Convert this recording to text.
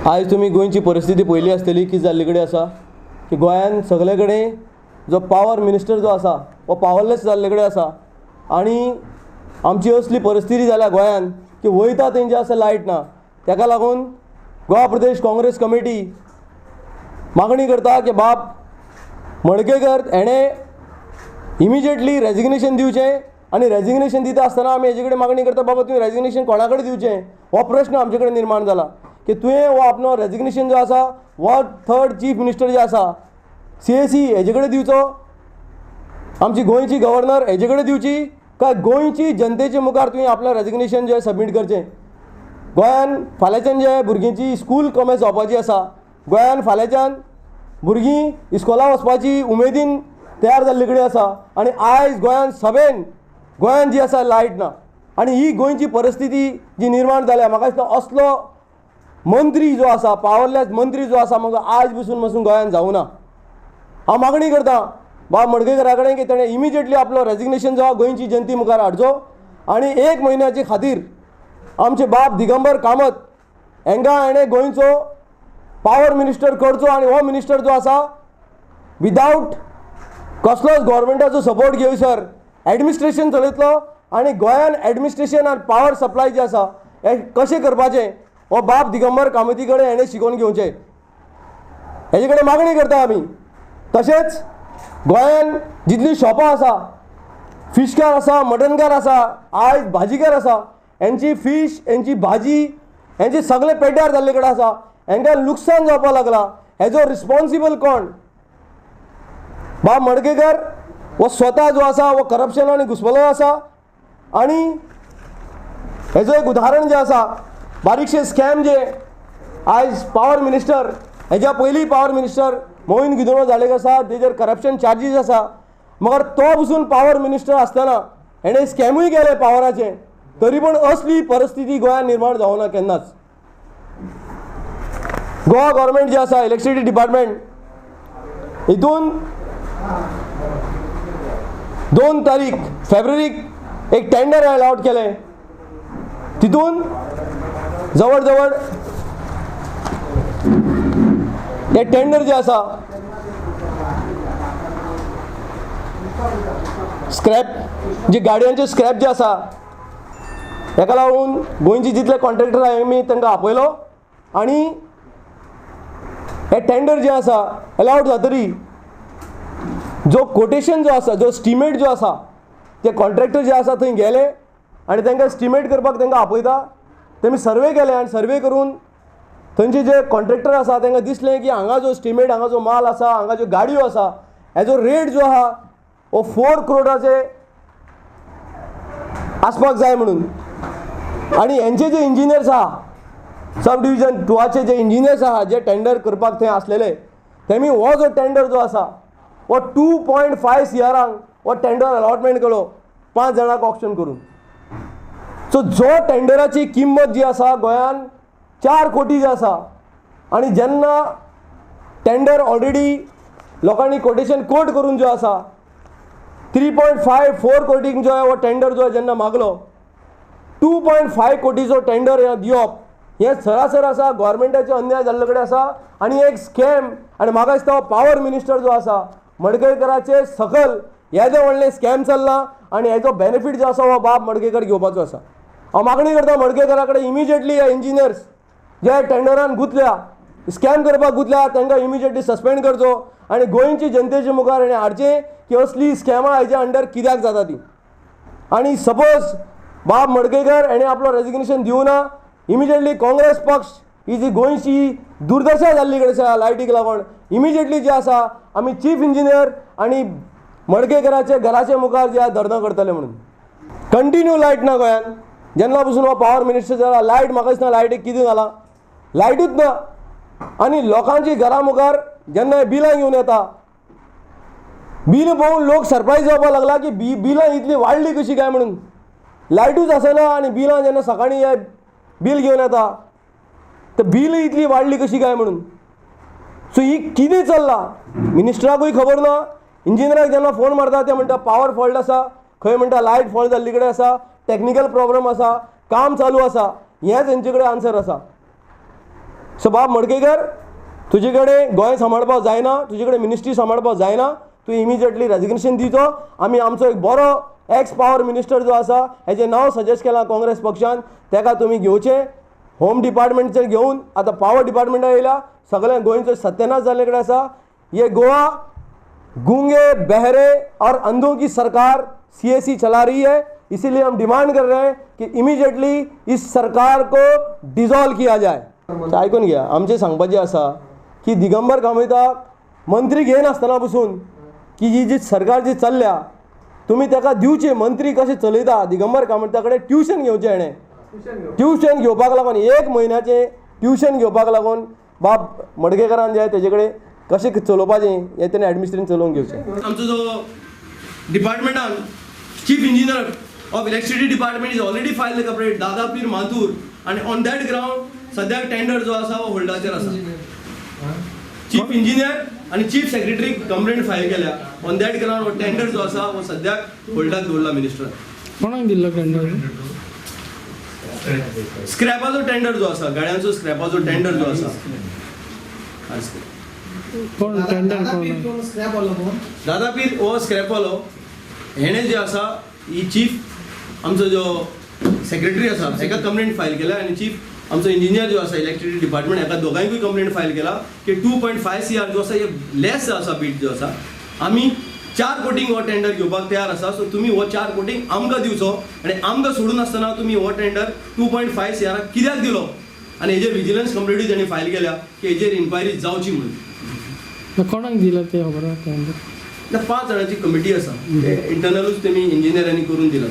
आज तुम्ही गोंयची परिस्थिती पयली आसतली की जाल्ले कडेन आसा की गोंयान सगळे कडेन जो पावर मिनिस्टर जो आसा वो पावरलेस जाल्ले कडेन आसा आनी आमची असली परिस्थिती जाल्या गोंयान की वयता थंय जे आसा लायट ना। ताका लागून गोवा प्रदेश काँग्रेस कमिटी मागणी करता की बाब मडकयकर हेणें इमिजिएटली रेजिग्नेशन दिवचें आनी रेजिग्नेशन दिता आसतना आमी हेजे कडेन मागणी करता बाबा तुवें रेजिग्नेशन कोणा कडेन दिवचें हो प्रश्न आमचे कडेन निर्माण जाला की तुवें हो आपलो रेजिग्नेशन जो आसा वो थर्ड चीफ मिनिस्टर जे आसा CAC हेजे कडेन दिवचो, आमची गोंयची गव्हर्नर हेजे कडेन दिवची काय गोंयची जनतेचे मुखार तुवें आपलें रेजिग्नेशन जें सबमीट करचें। गोंयान फाल्यांच्यान जे भुरग्यांची स्कूल कॉमर्स जावपाची आसा, गोंयान फाल्यांच्यान भुरगीं इस्कॉला वचपाची उमेदीन तयार जाल्ले कडेन आसा आनी आयज गोंयान सभेन गोंयान जी आसा लायट ना आनी ही गोंयची परिस्थिती जी निर्माण जाल्या म्हाका दिसता असलो मंत्री जो आसा पावरलेस मंत्री जो आसा म्हाका आज पसून गोंयान जावं ना। हांव मागणी करता बाब मडकयकरा कडेन की ताणें इमिजिएटली आपलो रेजिग्नेशन जो गोंयची जनते मुखार हाडचो आनी 1 म्हयन्याचे खातीर आमचे बाब दिगंबर कामत हांकां हेणें गोंयचो पावर मिनिस्टर करचो आनी हो मिनिस्टर जो आसा विदावट कसलोच गव्हर्मेंटाचो सपोर्ट घेवसर एडमिनिस्ट्रेशन चलयतलो आनी गोंयान एडमिनिस्ट्रेशन आनी पावर सप्लाय जे आसा हे कशें करपाचें हो बाब दिगंबर कामती कडेन हेणें शिकोवन घेवचें हेजे कडेन मागणी करता आमी। तशेंच गोंयान जितलीं शॉपां आसा, फिशकार आसा, मटनकार आसा, आयज भाजीकार आसा, हेंची फिश हेंची भाजी हेंचे सगळे पेड्ड्यार जाल्ले कडेन आसा, हांकां लुकसाण जावपाक लागला। हेजो रिस्पॉन्सिबल कोण? बाब मडकयकर वो स्वता जो आसा वो करप्शनान घुसपलो आसा आनी हेजो एक उदाहरण जें आसा बारीकशे स्कॅम जे आयज पावर मिनिस्टर हेज्या पयलीं पावर मिनिस्टर मोहीन गिदोळो जाल्ले आसा तेजेर करप्शन चार्जीस आसा, मगर तो पसून पावर मिनिस्टर आसतना हेणें स्कॅमूय केले पावराचे, तरी पूण असली परिस्थिती गोंयांत निर्माण जावना केन्नाच। गोवा गव्हर्मेंट जे आसा इलेक्ट्रिसिटी डिपार्टमेंट हितून 2 तारीख फेब्रुवारीक एक टेंडर अलॉट केले, तितून जवळ जवळ हे टेंडर जे आसा स्क्रॅप जे गाडयांचे स्क्रॅप जे आसा हेका लागून गोंयची जितले कॉन्ट्रॅक्टर आहा आमी तांकां आपयलो आनी हे टेंडर जे आसा अलॉट जातरी जो कोटेशन जो आसा जो स्टिमेट जो आसा ते कॉन्ट्रॅक्टर जे आसा थंय गेले आनी तांकां स्टिमेट करपाक तांकां आपयता, तेमी सर्वे केले आनी सर्वे करून थंयचे जे कॉन्ट्रॅक्टर आसा तांकां दिसलें की हांगा जो स्टिमेट हांगा जो माल आसा हांगा ज्यो गाडयो आसा हेजो रेट जो आहा हो 4 करोडाचे आसपाक जाय म्हणून। आनी हेंचे जे इंजिनियर्स आहा सब डिविजन 2चे जे इंजिनियर्स आहा जे टेंडर करपाक थंय आसलेले तेमी हो जो टेंडर जो आसा हो 2.5 CRांक हो टेंडर अलॉटमेंट केलो 5 जाणांक ऑप्शन करून। सो जो टेंडराची किंमत जी आसा गोंयान 4 कोटी जी आसा आनी जेन्ना टेंडर ऑलरेडी लोकांनी कोटेशन कोट करून जो आसा 3.54 कोटींक जो हो टेंडर जो जेन्ना मागलो 2.5 कोटीचो टेंडर दिवप हे सरासर आसा गव्हर्मेंटाचे अन्याय जाल्ले कडेन आसा आनी एक स्कॅम। आनी म्हाका दिसता पावर मिनिस्टर जो आसा मडकयकराचे सकल हे जे व्हडलें स्कॅम चल्लां आनी हेजो बेनिफीट जो आसा हो बाब मडकयकर घेवपाचो आसा। हांव मागणी करता मडकयकरा कडेन इमिजिएटली हे इंजिनियर्स जे टेंडरान गुंतल्या स्कॅम करपाक गुंतल्या तांकां इमिजिएटली सस्पेंड करचो आनी गोंयची जनतेचे मुखार हेणें हाडचें की असली स्कॅमां हेज्या अंडर कित्याक जाता ती। आनी सपोज बाब मडकयकर हेणें आपलो रेजिग्नेशन दिवं ना, इमिजिएटली काँग्रेस पक्ष ही जी गोंयची दुर्दशा जाल्ली कडेन आसा लायटीक लागून इमिजिएटली जे आसा आमी चीफ इंजिनियर आनी मडकयकराचे घराचे मुखार जे धर्ना करतले म्हणून। कंटिन्यू लायट ना गोंयान जेन्ना पसून हो पावर मिनिस्टर जाला लायट म्हाका दिसना लायटीक कितें जाला लायटूच ना आनी लोकांची घरा मुखार जेन्ना बिलां घेवन येता बिल पळोवन लोक सरप्रायज जावपाक लागला की बिलां इतली वाडली कशी काय म्हणून। लायटूच आसना आनी बिलां जेन्ना सकाळीं हे बील घेवन येता तर बिल इतली वाडली कशी काय म्हणून। सो ही कितें चल्लां मिनिस्टराकूय खबर ना, इंजिनियराक जेन्ना फोन मारता ते म्हणटा पावर फॉल्ट आसा, खंय म्हणटा लायट फॉल्ट जाल्ली कडेन आसा, टेक्निकल प्रॉब्लम आसा, काम चालू आसा, हेंच हेंचे कडेन आन्सर आसा। सो बाब मडकेकर, तुजे कडेन गोंय सांबाळपाक जायना, तुजे कडेन मिनिस्ट्री सांबाळपाक जायना, तूं इमिजिएटली रेजिग्नेशन दिवचो. आमी आमचो एक बरो एक्स पावर मिनिस्टर जो आसा हेजें नांव सजेस्ट केलां काँग्रेस पक्षान, तेका तुमी घेवचें. होम डिपार्टमेंटचेर घेवन आतां पावर डिपार्टमेंटा येयला, सगळ्या गोंयचो सत्यानाश जाल्ले कडेन आसा. ये गोवा गूंगे, बहरे और अंधों की सरकार CAC चला रही है. इसीलिए हम डिमांड कर रहे हैं कि इमिजिएटली इस सरकार को डिसॉल्व किया जाए. आयकून घ्या, आमचें सांगपाचें आसा की दिगंबर कामयताक मंत्री घेयनासतना पसून की ही जी सरकार जी चल्ल्या, तुमी ताका दिवचे. मंत्री कशें चलयता, दिगंबर कामयता कडेन ट्युशन घेवचें. हेणें ट्युशन घेवपाक लागून 1 म्हयन्याचें ट्युशन घेवपाक लागून बाब मडकेकरान जे तेजे कडेन कशें चलोवपाचें हें तेणें एडमिनिस्ट्रेशन चलोवंक घेवचें. आमचो जो डिपार्टमेंटान chief engineer of electricity department is already filed complaint Dadapeer Mathur, आणि ऑन दॅट ग्राउंड सद्याक टेंडर जो आसा वो होल्डाचेर आसा. चीफ इंजिनियर आणि चीफ सेक्रेटरी कंप्लेंट फायल केल्या. ऑन दॅट ग्राउंड वो टेंडर जो आसा वो सद्याक होल्डाक दवरला मिनिस्टर. कोणाक दिल्लो टेंडर? स्क्रॅपाचो टेंडर जो आसा, गाड्यांचो स्क्रॅपाचो टेंडर जो आसा. दादापीर हो स्क्रॅपवालो, हेणे जे आसा ही चीफ आमचो जो सेक्रेटरी आसा हेका कंप्लेंट फायल केल्या, आणि चीफ आमचो इंजिनियर जो आसा इलेक्ट्रिसिटी डिपार्टमेंट हेका दोगांयकूय कंप्लेंट फायल केला की 2.5 CR जो आसा हे लेस जो आसा बीट जो आसा. आमी 4 कोटींक हो टेंडर घेवपाक तयार आसा. सो तुमी हो 4 कोटींक आमकां दिवचो, आणि आमकां सोडून आसतना तुमी हो टेंडर 2.5 CR कित्याक दिलो, आणि हेजेर विजिलन्स कंप्लेंटूय तांणी फायल केल्या की हेजेर इन्क्वायरी जावची म्हणून. कोणाक दिला ते खबर? 5 जाणांची कमिटी आसा, इंटरनलूच तेमी इंजिनियरांनी करून दिला.